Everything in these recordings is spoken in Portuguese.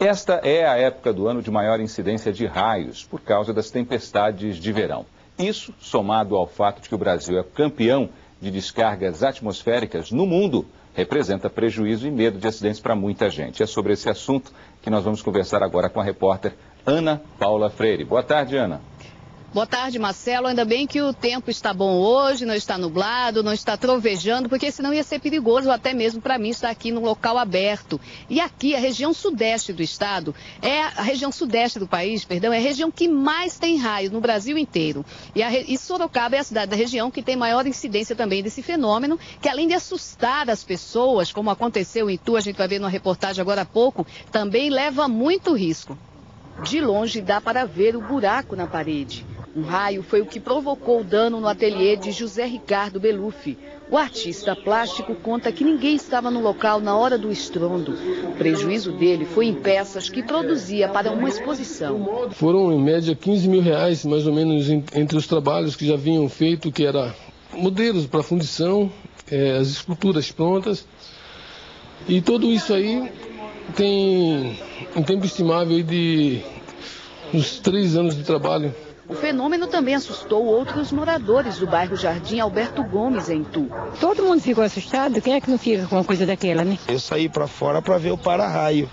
Esta é a época do ano de maior incidência de raios, por causa das tempestades de verão. Isso, somado ao fato de que o Brasil é campeão de descargas atmosféricas no mundo, representa prejuízo e medo de acidentes para muita gente. É sobre esse assunto que nós vamos conversar agora com a repórter Ana Paula Freire. Boa tarde, Ana. Boa tarde, Marcelo. Ainda bem que o tempo está bom hoje, não está nublado, não está trovejando, porque senão ia ser perigoso até mesmo para mim estar aqui num local aberto. E aqui, a região sudeste do estado, a região sudeste do país, perdão, é a região que mais tem raio no Brasil inteiro. E Sorocaba é a cidade da região que tem maior incidência também desse fenômeno, que além de assustar as pessoas, como aconteceu em Itu, a gente vai ver numa reportagem agora há pouco, também leva muito risco. De longe dá para ver o buraco na parede. Um raio foi o que provocou o dano no ateliê de José Ricardo Beluffi. O artista plástico conta que ninguém estava no local na hora do estrondo. O prejuízo dele foi em peças que produzia para uma exposição. Foram em média 15 mil reais, mais ou menos, entre os trabalhos que já vinham feito, que era modelos para fundição, as esculturas prontas. E tudo isso aí tem um tempo estimável de uns 3 anos de trabalho. O fenômeno também assustou outros moradores do bairro Jardim Alberto Gomes, em Itu. Todo mundo ficou assustado, quem é que não fica com uma coisa daquela, né? Eu saí para fora para ver o para-raio,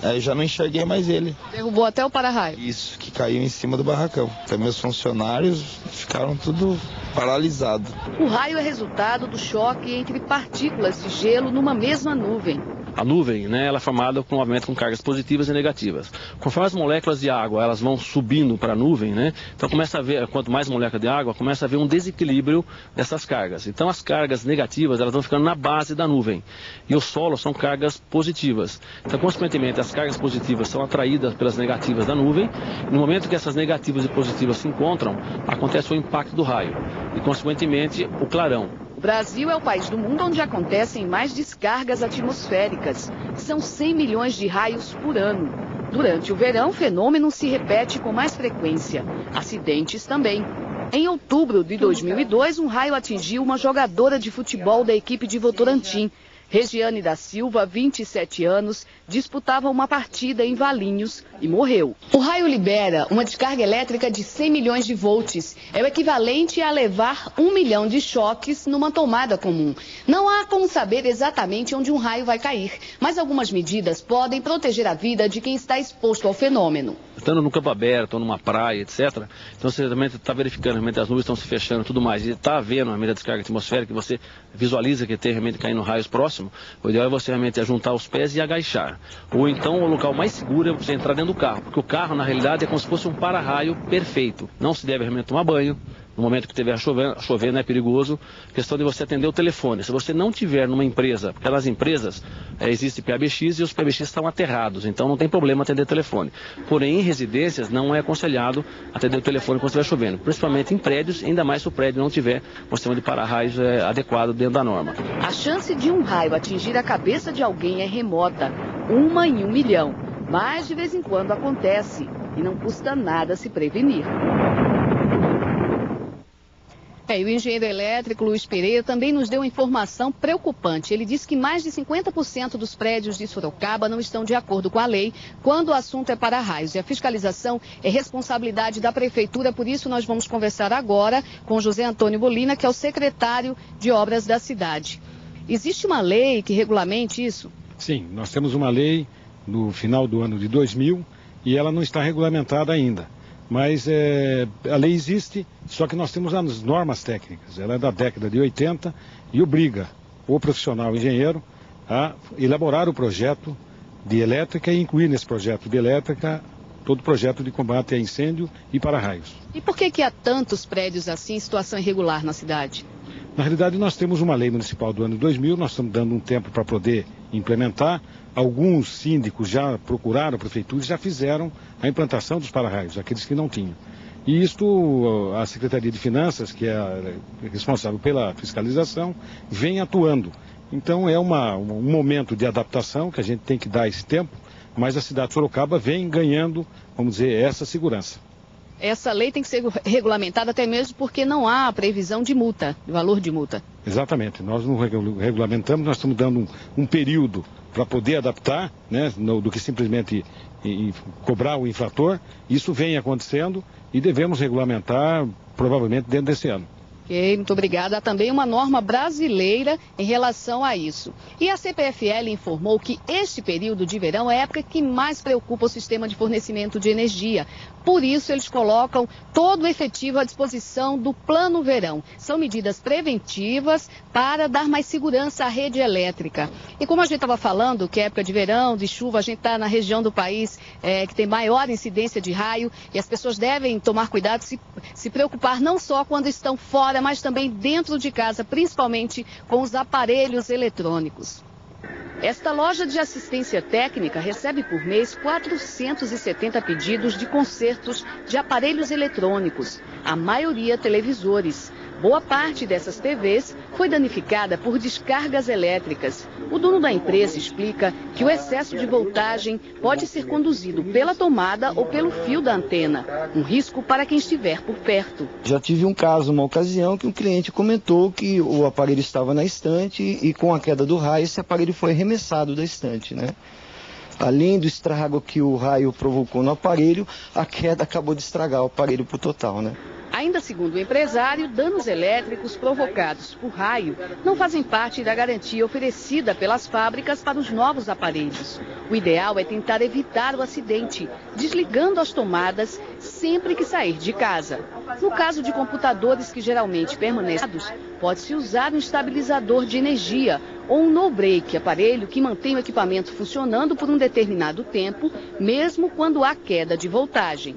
aí já não enxerguei mais ele. Derrubou até o para-raio? Isso, que caiu em cima do barracão. Então meus funcionários ficaram tudo paralisados. O raio é resultado do choque entre partículas de gelo numa mesma nuvem. A nuvem, ela é formada com um movimento com cargas positivas e negativas. Conforme as moléculas de água elas vão subindo para a nuvem, então começa a ver, quanto mais molécula de água, começa a haver um desequilíbrio dessas cargas. Então as cargas negativas elas vão ficando na base da nuvem. E o solo são cargas positivas. Então, consequentemente, as cargas positivas são atraídas pelas negativas da nuvem. No momento que essas negativas e positivas se encontram, acontece o impacto do raio. E, consequentemente, o clarão. O Brasil é o país do mundo onde acontecem mais descargas atmosféricas. São 100 milhões de raios por ano. Durante o verão, o fenômeno se repete com mais frequência. Acidentes também. Em outubro de 2002, um raio atingiu uma jogadora de futebol da equipe de Votorantim. Regiane da Silva, 27 anos, disputava uma partida em Valinhos e morreu. O raio libera uma descarga elétrica de 100 milhões de volts. É o equivalente a levar 1 milhão de choques numa tomada comum. Não há como saber exatamente onde um raio vai cair, mas algumas medidas podem proteger a vida de quem está exposto ao fenômeno. Estando no campo aberto ou numa praia, etc., então você também está verificando, realmente as nuvens estão se fechando e tudo mais, e está havendo a medida de descarga atmosférica, que você visualiza que tem realmente caindo raios próximos, o ideal é você realmente juntar os pés e agachar. Ou então o local mais seguro é você entrar dentro do carro, porque o carro na realidade é como se fosse um para-raio perfeito. Não se deve realmente tomar banho. No momento que estiver chovendo é perigoso, questão de você atender o telefone. Se você não tiver numa empresa, porque nas empresas existe PABX e os PABX estão aterrados, então não tem problema atender o telefone. Porém, em residências não é aconselhado atender o telefone quando estiver chovendo, principalmente em prédios, ainda mais se o prédio não tiver um sistema de para-raios adequado dentro da norma. A chance de um raio atingir a cabeça de alguém é remota, 1 em 1 milhão, mas de vez em quando acontece e não custa nada se prevenir. E o engenheiro elétrico Luiz Pereira também nos deu uma informação preocupante. Ele disse que mais de 50% dos prédios de Sorocaba não estão de acordo com a lei quando o assunto é para-raios. E a fiscalização é responsabilidade da prefeitura, por isso nós vamos conversar agora com José Antônio Bolina, que é o secretário de obras da cidade. Existe uma lei que regulamente isso? Sim, nós temos uma lei no final do ano de 2000 e ela não está regulamentada ainda. Mas a lei existe, só que nós temos as normas técnicas. Ela é da década de 80 e obriga o profissional engenheiro a elaborar o projeto de elétrica e incluir nesse projeto de elétrica todo o projeto de combate a incêndio e para-raios. E por que há tantos prédios assim em situação irregular na cidade? Na realidade, nós temos uma lei municipal do ano 2000, nós estamos dando um tempo para poder implementar. Alguns síndicos já procuraram a prefeitura e já fizeram a implantação dos para-raios, aqueles que não tinham. E isto, a Secretaria de Finanças, que é responsável pela fiscalização, vem atuando. Então é um momento de adaptação que a gente tem que dar esse tempo, mas a cidade de Sorocaba vem ganhando, vamos dizer, essa segurança. Essa lei tem que ser regulamentada até mesmo porque não há previsão de multa, de valor de multa. Exatamente. Nós não regulamentamos, nós estamos dando um período para poder adaptar, né, do que simplesmente cobrar o infrator. Isso vem acontecendo e devemos regulamentar provavelmente dentro desse ano. Ok, muito obrigada. Há também uma norma brasileira em relação a isso. E a CPFL informou que este período de verão é a época que mais preocupa o sistema de fornecimento de energia. Por isso, eles colocam todo o efetivo à disposição do Plano Verão. São medidas preventivas para dar mais segurança à rede elétrica. E como a gente estava falando, que é época de verão, de chuva, a gente está na região do país que tem maior incidência de raio e as pessoas devem tomar cuidado, se preocupar não só quando estão fora, mas também dentro de casa, principalmente com os aparelhos eletrônicos. Esta loja de assistência técnica recebe por mês 470 pedidos de consertos de aparelhos eletrônicos, a maioria televisores. Boa parte dessas TVs foi danificada por descargas elétricas. O dono da empresa explica que o excesso de voltagem pode ser conduzido pela tomada ou pelo fio da antena, um risco para quem estiver por perto. Já tive um caso, uma ocasião, que um cliente comentou que o aparelho estava na estante e com a queda do raio esse aparelho foi arremessado da estante, né? Além do estrago que o raio provocou no aparelho, a queda acabou de estragar o aparelho por total, né? Ainda segundo o empresário, danos elétricos provocados por raio não fazem parte da garantia oferecida pelas fábricas para os novos aparelhos. O ideal é tentar evitar o acidente, desligando as tomadas sempre que sair de casa. No caso de computadores que geralmente permanecem ligados, pode-se usar um estabilizador de energia ou um no-break, aparelho que mantém o equipamento funcionando por um determinado tempo, mesmo quando há queda de voltagem.